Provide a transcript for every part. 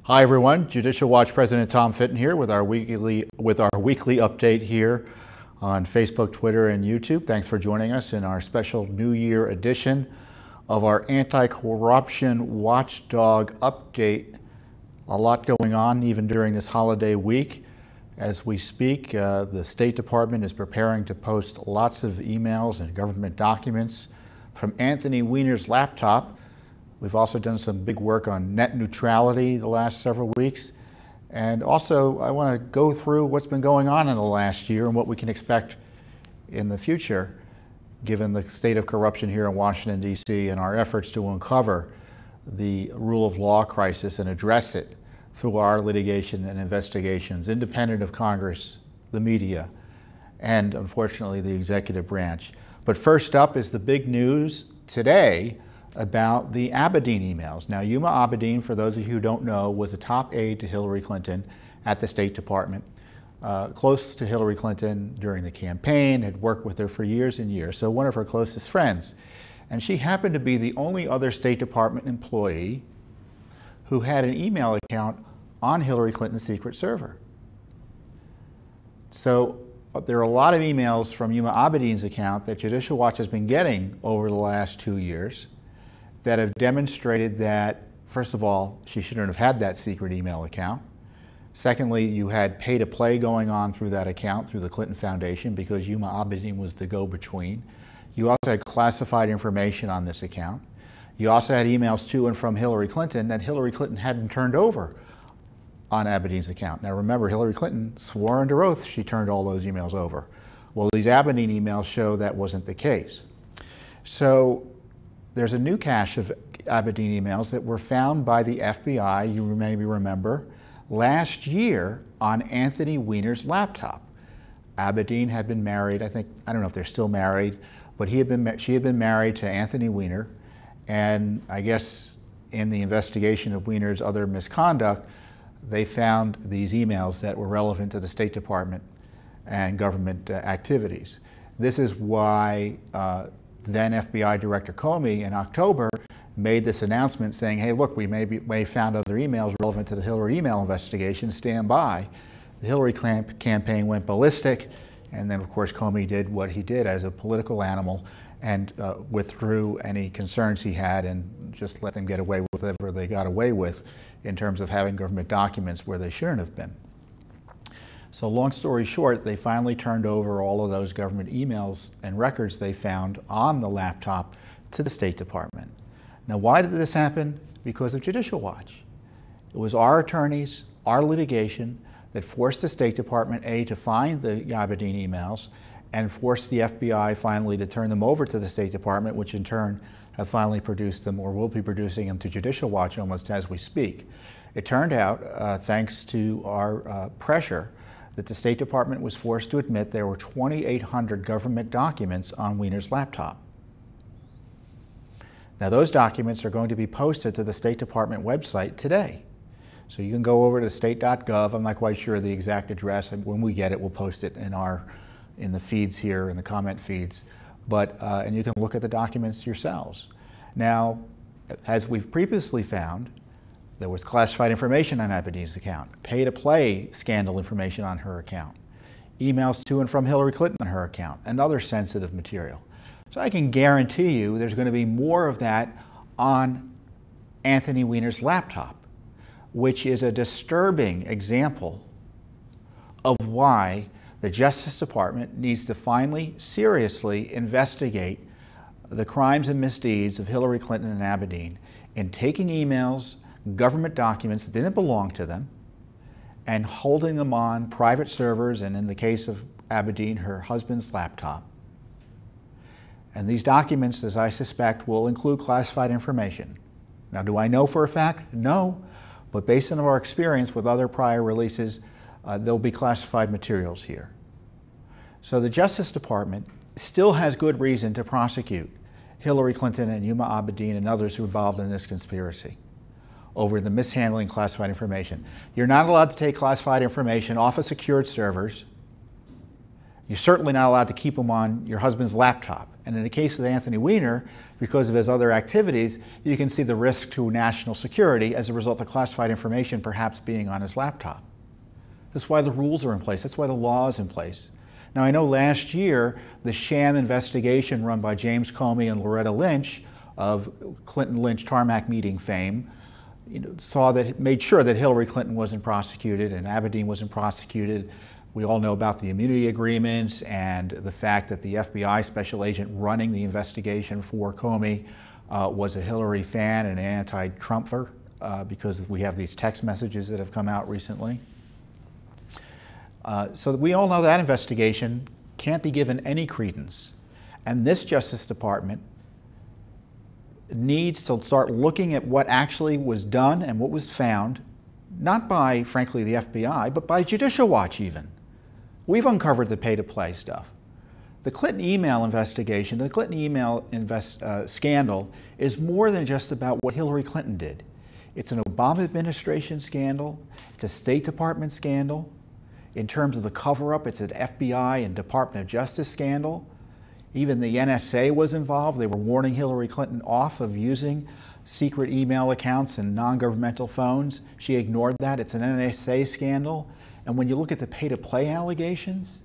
Hi everyone, Judicial Watch President Tom Fitton here with our weekly update here on Facebook, Twitter, and YouTube. Thanks for joining us in our special New Year edition of our anti-corruption watchdog update. A lot going on even during this holiday week. As we speak, the State Department is preparing to post lots of emails and government documents from Anthony Weiner's laptop. We've also done some big work on net neutrality the last several weeks. And also, I want to go through what's been going on in the last year and what we can expect in the future, given the state of corruption here in Washington, D.C., and our efforts to uncover the rule of law crisis and address it through our litigation and investigations, independent of Congress, the media, and unfortunately the executive branch. But first up is the big news today about the Abedin emails. Now, Huma Abedin, for those of you who don't know, was a top aide to Hillary Clinton at the State Department, close to Hillary Clinton during the campaign, had worked with her for years and years, so one of her closest friends. And she happened to be the only other State Department employee who had an email account on Hillary Clinton's secret server. So there are a lot of emails from Huma Abedin's account that Judicial Watch has been getting over the last 2 years that have demonstrated that, first of all, she shouldn't have had that secret email account. Secondly, you had pay-to-play going on through that account, through the Clinton Foundation, because Huma Abedin was the go-between. You also had classified information on this account. You also had emails to and from Hillary Clinton that Hillary Clinton hadn't turned over on Abedin's account. Now remember, Hillary Clinton swore under oath she turned all those emails over. Well, these Abedin emails show that wasn't the case. So there's a new cache of Abedin emails that were found by the FBI, you maybe remember, last year on Anthony Weiner's laptop. Abedin had been married, I don't know if they're still married, but she had been married to Anthony Weiner, and I guess in the investigation of Weiner's other misconduct, they found these emails that were relevant to the State Department and government activities. This is why then FBI Director Comey in October made this announcement saying, hey, look, we may have found other emails relevant to the Hillary email investigation, stand by. The Hillary campaign went ballistic, and then of course Comey did what he did as a political animal and withdrew any concerns he had and just let them get away with whatever they got away with in terms of having government documents where they shouldn't have been. So long story short, they finally turned over all of those government emails and records they found on the laptop to the State Department. Now, why did this happen? Because of Judicial Watch. It was our attorneys, our litigation, that forced the State Department, A, to find the Abedin emails and forced the FBI finally to turn them over to the State Department, which in turn have finally produced them or will be producing them to Judicial Watch almost as we speak. It turned out, thanks to our pressure, that the State Department was forced to admit there were 2,800 government documents on Weiner's laptop. Now those documents are going to be posted to the State Department website today. So you can go over to state.gov. I'm not quite sure of the exact address, and when we get it, we'll post it in the feeds here, in the comment feeds. But, and you can look at the documents yourselves. Now, as we've previously found, there was classified information on Abedin's account, pay-to-play scandal information on her account, emails to and from Hillary Clinton on her account, and other sensitive material. So I can guarantee you there's going to be more of that on Anthony Weiner's laptop, which is a disturbing example of why the Justice Department needs to finally, seriously investigate the crimes and misdeeds of Hillary Clinton and Abedin in taking emails, government documents that didn't belong to them, and holding them on private servers, and in the case of Abedin, her husband's laptop. And these documents, as I suspect, will include classified information. Now, do I know for a fact? No, but based on our experience with other prior releases, there'll be classified materials here. So the Justice Department still has good reason to prosecute Hillary Clinton and Huma Abedin and others who are involved in this conspiracy over the mishandling of classified information. You're not allowed to take classified information off of secured servers You're certainly not allowed to keep them on your husband's laptop. And in the case of Anthony Weiner, because of his other activities, you can see the risk to national security as a result of classified information perhaps being on his laptop. That's why the rules are in place. That's why the law is in place. Now, I know last year, the sham investigation run by James Comey and Loretta Lynch of Clinton-Lynch tarmac meeting fame, made sure that Hillary Clinton wasn't prosecuted and Abedin wasn't prosecuted. We all know about the immunity agreements and the fact that the FBI special agent running the investigation for Comey was a Hillary fan and an anti-Trumper because we have these text messages that have come out recently. So we all know that investigation can't be given any credence. And this Justice Department needs to start looking at what actually was done and what was found, not by, frankly, the FBI, but by Judicial Watch even. We've uncovered the pay-to-play stuff. The Clinton email investigation, the Clinton email scandal is more than just about what Hillary Clinton did. It's an Obama administration scandal. It's a State Department scandal. In terms of the cover-up, it's an FBI and Department of Justice scandal. Even the NSA was involved. They were warning Hillary Clinton off of using secret email accounts and non-governmental phones. She ignored that. It's an NSA scandal. And when you look at the pay-to-play allegations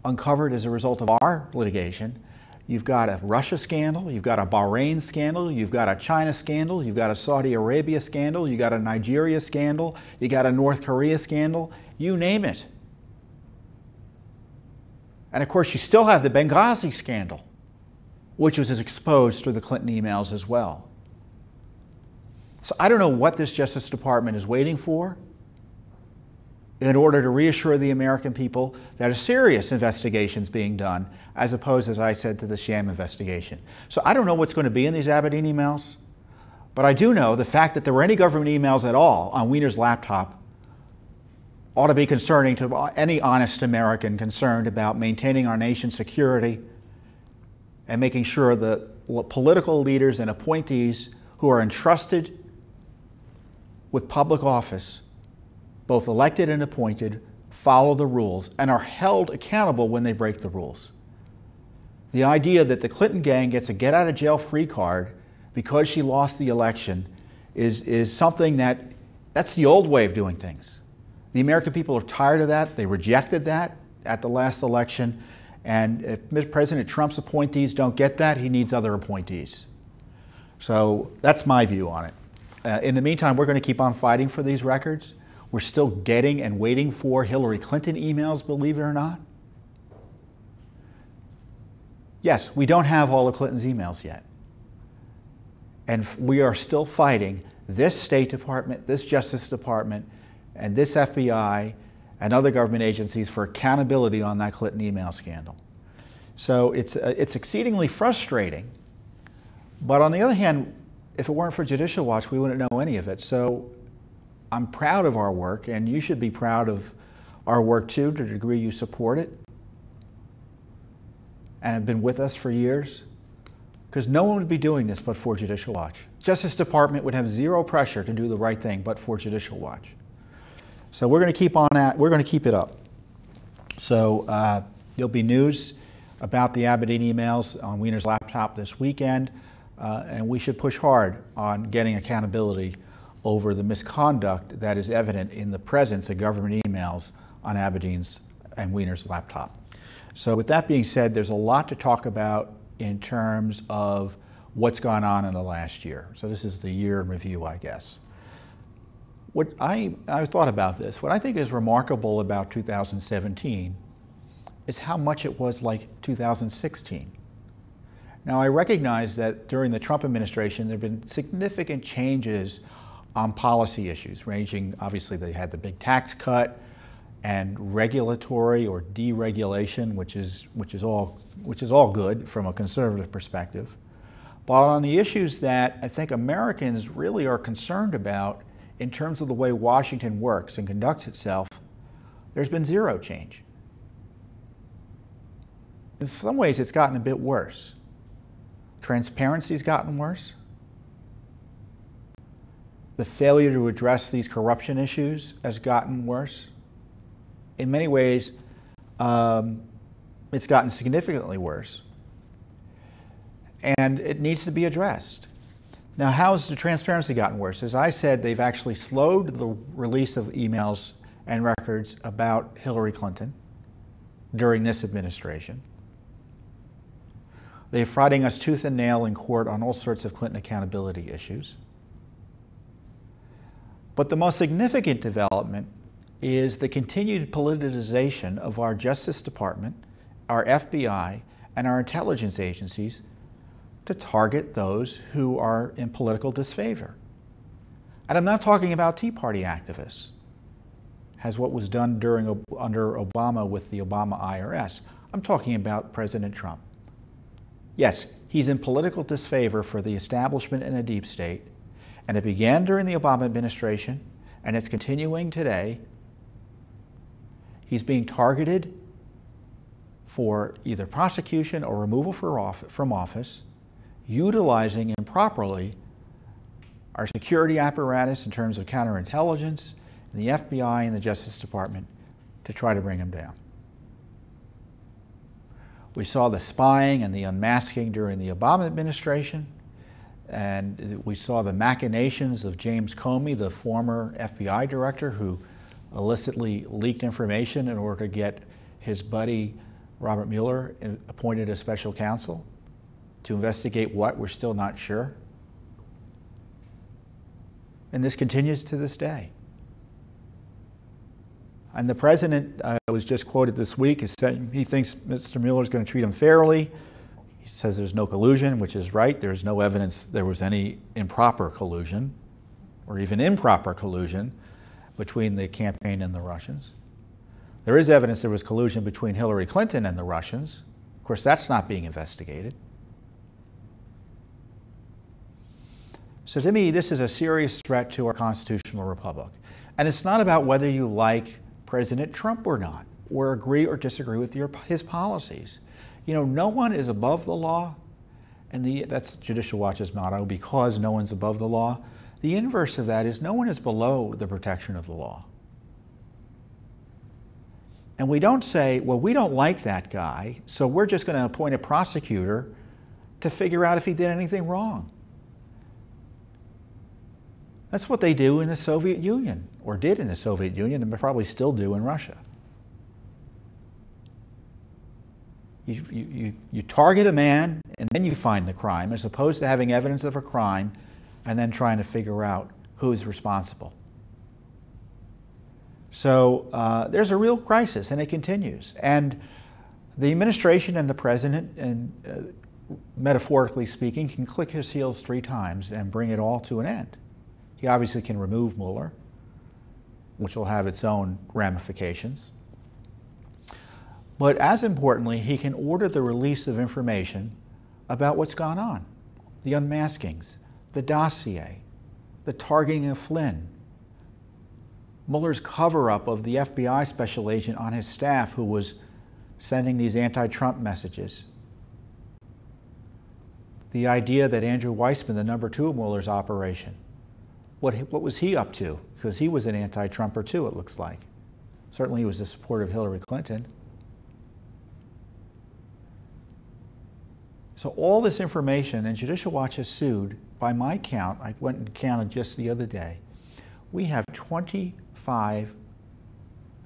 uncovered as a result of our litigation, you've got a Russia scandal, you've got a Bahrain scandal, you've got a China scandal, you've got a Saudi Arabia scandal, you've got a Nigeria scandal, you got a North Korea scandal, you name it. And of course, you still have the Benghazi scandal, which was exposed through the Clinton emails as well. So I don't know what this Justice Department is waiting for in order to reassure the American people that a serious investigation is being done, as opposed, as I said, to the sham investigation. So I don't know what's going to be in these Abedin emails, but I do know the fact that there were any government emails at all on Weiner's laptop ought to be concerning to any honest American concerned about maintaining our nation's security and making sure that political leaders and appointees who are entrusted with public office, both elected and appointed, follow the rules and are held accountable when they break the rules. The idea that the Clinton gang gets a get-out-of-jail-free card because she lost the election is something that's the old way of doing things. The American people are tired of that. They rejected that at the last election. And if President Trump's appointees don't get that, he needs other appointees. So that's my view on it. In the meantime, we're going to keep on fighting for these records. We're still getting and waiting for Hillary Clinton emails, believe it or not. Yes, we don't have all of Clinton's emails yet. And we are still fighting this State Department, this Justice Department, and this FBI and other government agencies for accountability on that Clinton email scandal. So it's exceedingly frustrating. But on the other hand, if it weren't for Judicial Watch, we wouldn't know any of it. So I'm proud of our work, and you should be proud of our work too, to the degree you support it and have been with us for years. Because no one would be doing this but for Judicial Watch. Justice Department would have zero pressure to do the right thing but for Judicial Watch. So we're going to keep on that. We're going to keep it up. So there'll be news about the Abedin emails on Weiner's laptop this weekend, and we should push hard on getting accountability over the misconduct that is evident in the presence of government emails on Abedin's and Weiner's laptop. So with that being said, there's a lot to talk about in terms of what's gone on in the last year. So this is the year in review, I guess. What I thought about this. What I think is remarkable about 2017 is how much it was like 2016. Now, I recognize that during the Trump administration, there have been significant changes on policy issues, ranging, obviously, they had the big tax cut and regulatory or deregulation, which is all good from a conservative perspective. But on the issues that I think Americans really are concerned about in terms of the way Washington works and conducts itself, there's been zero change. In some ways, it's gotten a bit worse. Transparency's gotten worse. The failure to address these corruption issues has gotten worse. In many ways, It's gotten significantly worse, and it needs to be addressed. Now, how has the transparency gotten worse? As I said, they've actually slowed the release of emails and records about Hillary Clinton during this administration. They're fighting us tooth and nail in court on all sorts of Clinton accountability issues. But the most significant development is the continued politicization of our Justice Department, our FBI, and our intelligence agencies to target those who are in political disfavor. And I'm not talking about Tea Party activists, as what was done under Obama with the Obama IRS. I'm talking about President Trump. Yes, he's in political disfavor for the establishment and the deep state, and it began during the Obama administration, and it's continuing today. He's being targeted for either prosecution or removal from office, utilizing improperly our security apparatus in terms of counterintelligence, and the FBI and the Justice Department to try to bring him down. We saw the spying and the unmasking during the Obama administration, and we saw the machinations of James Comey, the former FBI director, who illicitly leaked information in order to get his buddy Robert Mueller appointed as special counsel to investigate what, we're still not sure. And this continues to this day. And the president was just quoted this week as saying he thinks Mr. Mueller is going to treat him fairly. He says there's no collusion, which is right. There's no evidence there was any improper collusion or even improper collusion between the campaign and the Russians. There is evidence there was collusion between Hillary Clinton and the Russians. Of course, that's not being investigated. So to me, this is a serious threat to our constitutional republic. And it's not about whether you like President Trump or not, or agree or disagree with his policies. You know, no one is above the law, and that's Judicial Watch's motto, because no one's above the law. The inverse of that is no one is below the protection of the law. And we don't say, well, we don't like that guy, so we're just going to appoint a prosecutor to figure out if he did anything wrong. That's what they do in the Soviet Union, or did in the Soviet Union, and probably still do in Russia. You target a man, and then you find the crime, as opposed to having evidence of a crime and then trying to figure out who's responsible. So there's a real crisis, and it continues. And the administration and the president, and metaphorically speaking, can click his heels 3 times and bring it all to an end. He obviously can remove Mueller, which will have its own ramifications. But as importantly, he can order the release of information about what's gone on. The unmaskings, the dossier, the targeting of Flynn, Mueller's cover-up of the FBI special agent on his staff who was sending these anti-Trump messages. The idea that Andrew Weissman, the number 2 of Mueller's operation, what was he up to? Because he was an anti-Trumper too, it looks like. Certainly he was a supporter of Hillary Clinton. So all this information, and Judicial Watch has sued, by my count, I went and counted just the other day, we have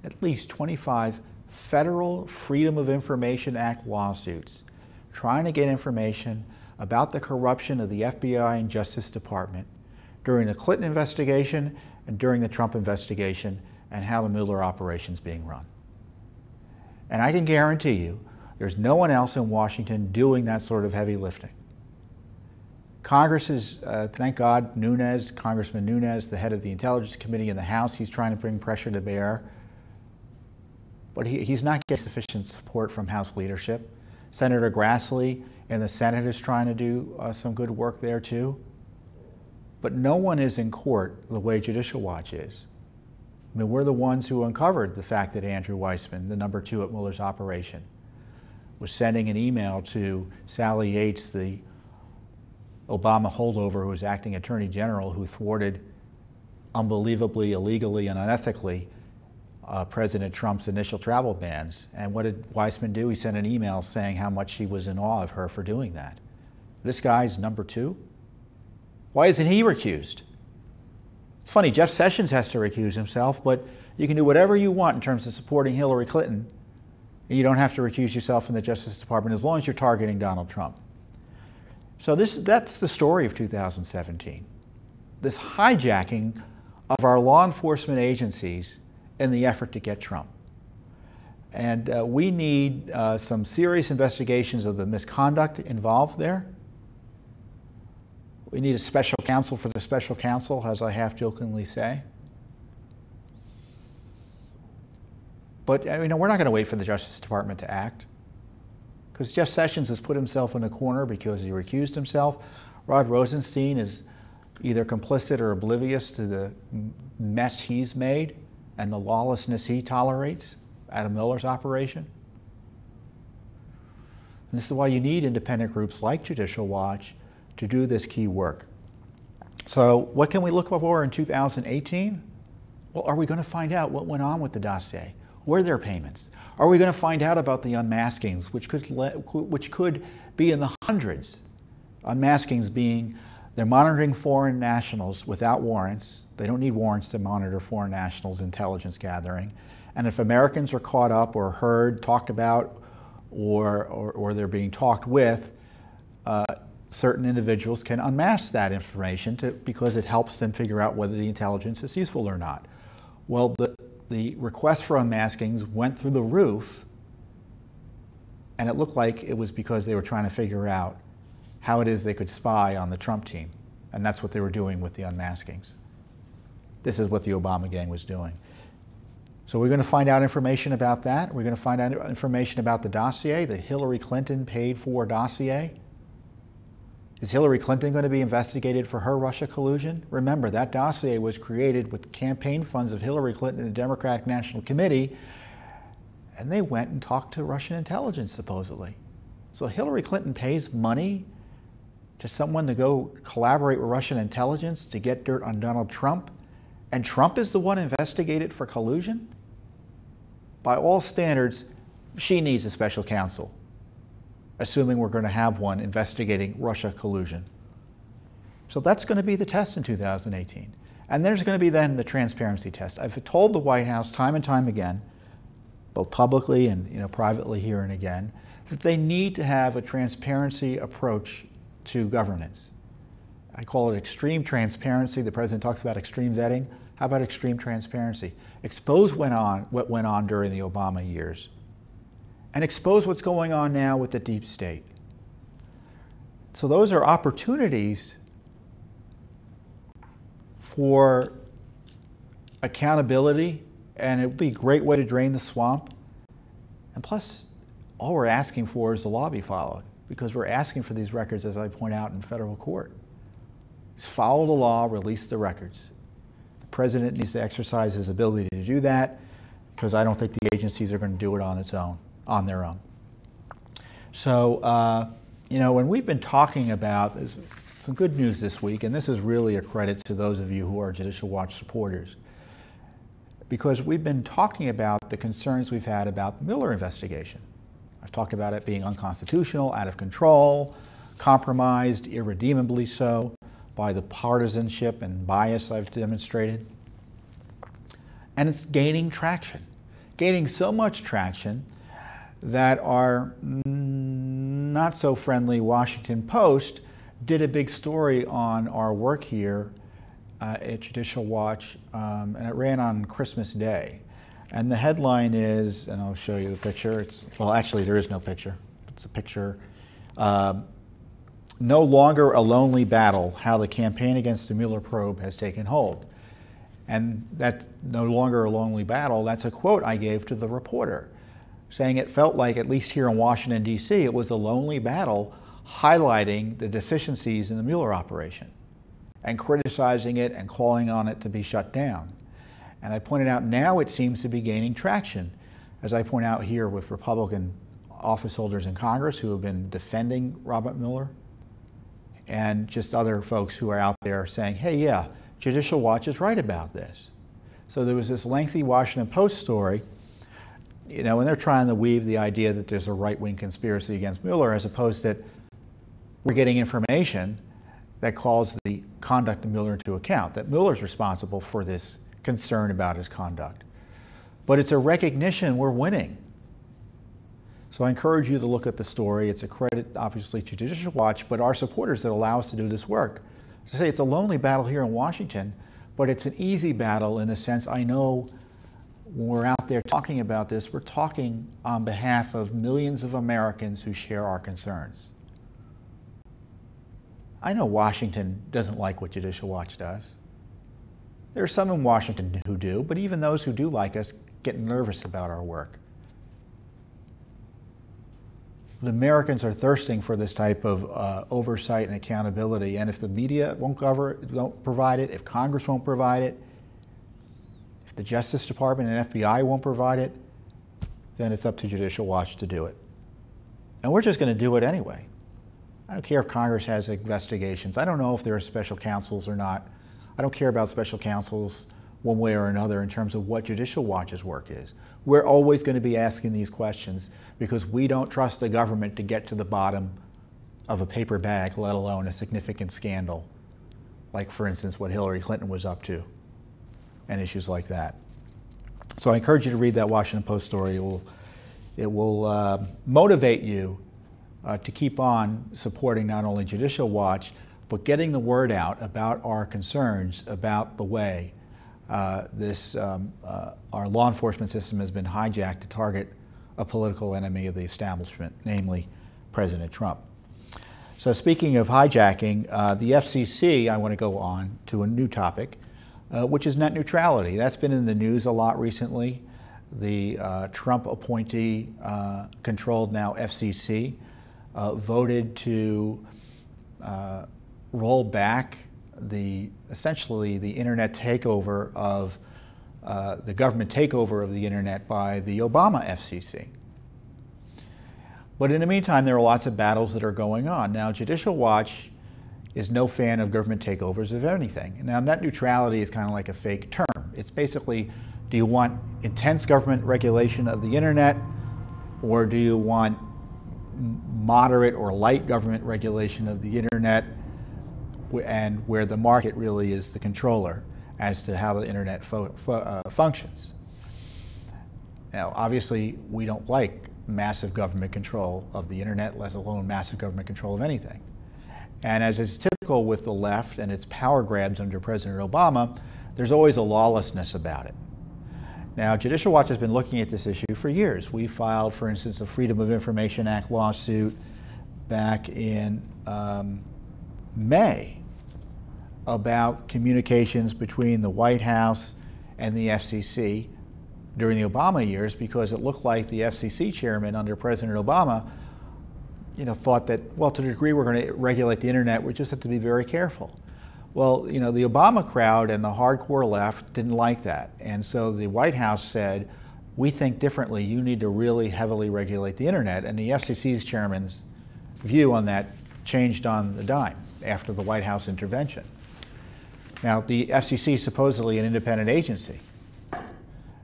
at least 25 federal Freedom of Information Act lawsuits trying to get information about the corruption of the FBI and Justice Department during the Clinton investigation and during the Trump investigation, and how the Mueller operation is being run. And I can guarantee you, there's no one else in Washington doing that sort of heavy lifting. Congress is, thank God, Congressman Nunes, the head of the Intelligence Committee in the House, he's trying to bring pressure to bear. But he's not getting sufficient support from House leadership. Senator Grassley in the Senate is trying to do some good work there too. But no one is in court the way Judicial Watch is. I mean, we're the ones who uncovered the fact that Andrew Weissman, the number 2 at Mueller's operation, was sending an email to Sally Yates, the Obama holdover who was acting Attorney General, who thwarted unbelievably, illegally, and unethically President Trump's initial travel bans. And what did Weissman do? He sent an email saying how much he was in awe of her for doing that. This guy's number 2? Why isn't he recused? It's funny, Jeff Sessions has to recuse himself, but you can do whatever you want in terms of supporting Hillary Clinton. You don't have to recuse yourself from the Justice Department as long as you're targeting Donald Trump. So that's the story of 2017. This hijacking of our law enforcement agencies in the effort to get Trump. And we need some serious investigations of the misconduct involved there. We need a special counsel for the special counsel, as I half-jokingly say. But we're not going to wait for the Justice Department to act, because Jeff Sessions has put himself in a corner because he recused himself. Rod Rosenstein is either complicit or oblivious to the mess he's made and the lawlessness he tolerates out of Mueller's operation. And this is why you need independent groups like Judicial Watch to do this key work. So what can we look for in 2018? Well, are we going to find out what went on with the dossier? Were there payments? Are we going to find out about the unmaskings, which could be in the hundreds? Unmaskings being they're monitoring foreign nationals without warrants. They don't need warrants to monitor foreign nationals' intelligence gathering. And if Americans are caught up or heard, talked about, or they're being talked with, certain individuals can unmask that information because it helps them figure out whether the intelligence is useful or not. Well, the request for unmaskings went through the roof, and it looked like it was because they were trying to figure out how it is they could spy on the Trump team. And that's what they were doing with the unmaskings. This is what the Obama gang was doing. So we're going to find out information about that. We're going to find out information about the dossier, the Hillary Clinton paid for dossier. Is Hillary Clinton going to be investigated for her Russia collusion? Remember, that dossier was created with campaign funds of Hillary Clinton and the Democratic National Committee, and they went and talked to Russian intelligence, supposedly. So Hillary Clinton pays money to someone to go collaborate with Russian intelligence to get dirt on Donald Trump, and Trump is the one investigated for collusion? By all standards, she needs a special counsel, assuming we're going to have one investigating Russia collusion. So that's going to be the test in 2018. And there's going to be then the transparency test. I've told the White House time and time again, both publicly and privately here and again, that they need to have a transparency approach to governance. I call it extreme transparency. The president talks about extreme vetting. How about extreme transparency? Expose what went on during the Obama years, and expose what's going on now with the deep state. So those are opportunities for accountability, and it would be a great way to drain the swamp. And plus, all we're asking for is the law be followed, because we're asking for these records, as I point out, in federal court. Just follow the law, release the records. The president needs to exercise his ability to do that, because I don't think the agencies are going to do it on their own. So, when we've been talking about, there's some good news this week, and this is really a credit to those of you who are Judicial Watch supporters, because we've been talking about the concerns we've had about the Mueller investigation. I've talked about it being unconstitutional, out of control, compromised, irredeemably so, by the partisanship and bias I've demonstrated. And it's gaining traction, gaining so much traction that our not so friendly Washington Post did a big story on our work here at Judicial Watch, and it ran on Christmas Day. And the headline is, and I'll show you the picture, well, actually there is no picture. It's a picture, no longer a lonely battle, how the campaign against the Mueller probe has taken hold. And that's no longer a lonely battle, that's a quote I gave to the reporter, saying it felt like, at least here in Washington, D.C., it was a lonely battle highlighting the deficiencies in the Mueller operation and criticizing it and calling on it to be shut down. And I pointed out now it seems to be gaining traction, as I point out here with Republican office holders in Congress who have been defending Robert Mueller, and just other folks who are out there saying, hey, yeah, Judicial Watch is right about this. So there was this lengthy Washington Post story, you know, and they're trying to weave the idea that there's a right-wing conspiracy against Mueller, as opposed to we're getting information that calls the conduct of Mueller into account, that Mueller's responsible for this concern about his conduct. But it's a recognition we're winning. So I encourage you to look at the story. It's a credit, obviously, to Judicial Watch, but our supporters that allow us to do this work. As I say, it's a lonely battle here in Washington, but it's an easy battle in the sense I know when we're out there talking about this, we're talking on behalf of millions of Americans who share our concerns. I know Washington doesn't like what Judicial Watch does. There are some in Washington who do, but even those who do like us get nervous about our work. But Americans are thirsting for this type of oversight and accountability, and if the media won't provide it, if Congress won't provide it, if the Justice Department and FBI won't provide it, then it's up to Judicial Watch to do it. And we're just going to do it anyway. I don't care if Congress has investigations. I don't know if there are special counsels or not. I don't care about special counsels one way or another in terms of what Judicial Watch's work is. We're always going to be asking these questions because we don't trust the government to get to the bottom of a paper bag, let alone a significant scandal, like, for instance, what Hillary Clinton was up to and issues like that. So I encourage you to read that Washington Post story. It will motivate you to keep on supporting not only Judicial Watch, but getting the word out about our concerns about the way our law enforcement system has been hijacked to target a political enemy of the establishment, namely President Trump. So speaking of hijacking, the FCC, I want to go on to a new topic, which is net neutrality. That's been in the news a lot recently. The Trump appointee controlled now FCC voted to roll back essentially the internet takeover of the government takeover of the internet by the Obama FCC. But in the meantime, there are lots of battles that are going on. Now, Judicial Watch is no fan of government takeovers of anything. Now, net neutrality is kind of like a fake term. It's basically, do you want intense government regulation of the internet, or do you want moderate or light government regulation of the internet, and where the market really is the controller as to how the internet functions? Now, obviously, we don't like massive government control of the internet, let alone massive government control of anything. And as is typical with the left and its power grabs under President Obama, there's always a lawlessness about it. Now, Judicial Watch has been looking at this issue for years. We filed, for instance, a Freedom of Information Act lawsuit back in May about communications between the White House and the FCC during the Obama years, because it looked like the FCC chairman under President Obama, thought that, well, to the degree we're going to regulate the internet, we just have to be very careful. Well, the Obama crowd and the hardcore left didn't like that. And so the White House said, we think differently. You need to really heavily regulate the internet. And the FCC's chairman's view on that changed on the dime after the White House intervention. Now, the FCC is supposedly an independent agency.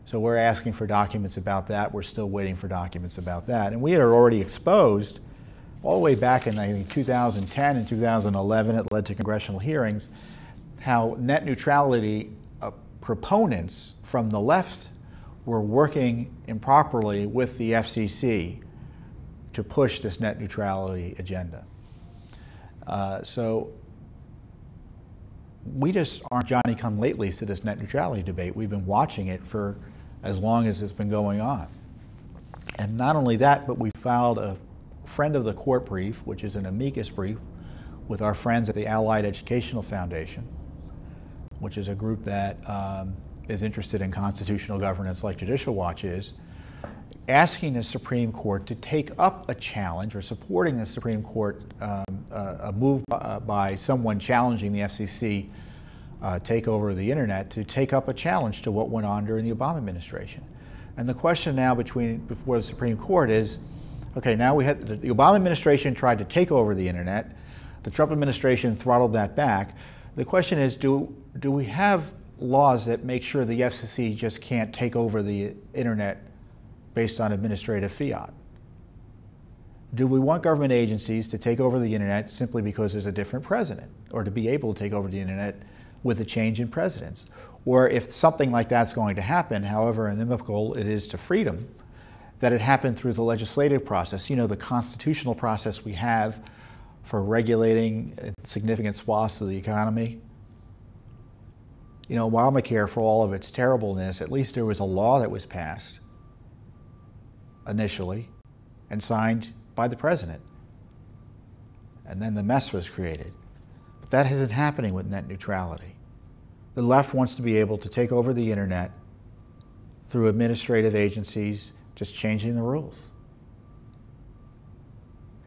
So we're asking for documents about that. We're still waiting for documents about that. And we had already exposed, all the way back in, I think, 2010 and 2011, it led to congressional hearings, how net neutrality proponents from the left were working improperly with the FCC to push this net neutrality agenda. So we just aren't Johnny-come-latelys to this net neutrality debate. We've been watching it for as long as it's been going on. And not only that, but we filed a friend of the court brief, which is an amicus brief, with our friends at the Allied Educational Foundation, which is a group that is interested in constitutional governance like Judicial Watch is, asking the Supreme Court to take up a challenge, or supporting the Supreme Court, a move by someone challenging the FCC takeover of the internet, to take up a challenge to what went on during the Obama administration. And the question now before the Supreme Court is, okay, now we had the Obama administration tried to take over the internet. The Trump administration throttled that back. The question is, do we have laws that make sure the FCC just can't take over the internet based on administrative fiat? Do we want government agencies to take over the internet simply because there's a different president, or to be able to take over the internet with a change in presidents? Or if something like that's going to happen, however inimical it is to freedom, that it happened through the legislative process, you know, the constitutional process we have for regulating significant swaths of the economy. You know, Obamacare, for all of its terribleness, at least there was a law that was passed initially and signed by the president. And then the mess was created. But that isn't happening with net neutrality. The left wants to be able to take over the internet through administrative agencies just changing the rules.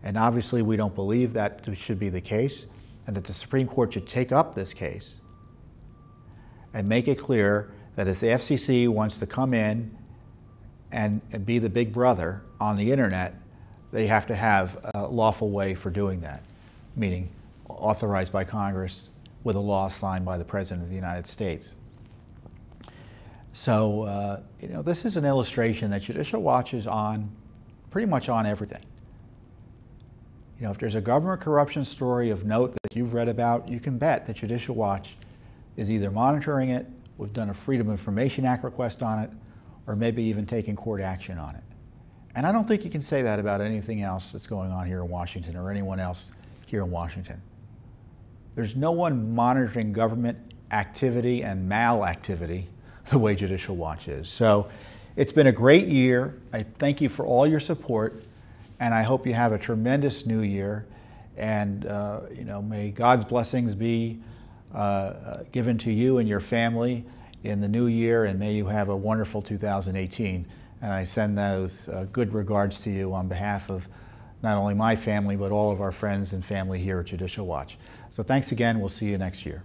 And obviously we don't believe that should be the case, and that the Supreme Court should take up this case and make it clear that if the FCC wants to come in and be the big brother on the internet, they have to have a lawful way for doing that, meaning authorized by Congress with a law signed by the President of the United States. So, you know, this is an illustration that Judicial Watch is on, pretty much on everything. You know, if there's a government corruption story of note that you've read about, you can bet that Judicial Watch is either monitoring it, we've done a Freedom of Information Act request on it, or maybe even taking court action on it. And I don't think you can say that about anything else that's going on here in Washington or anyone else here in Washington. There's no one monitoring government activity and malactivity the way Judicial Watch is. So it's been a great year. I thank you for all your support, and I hope you have a tremendous new year. And you know, may God's blessings be given to you and your family in the new year, and may you have a wonderful 2018. And I send those good regards to you on behalf of not only my family, but all of our friends and family here at Judicial Watch. So thanks again. We'll see you next year.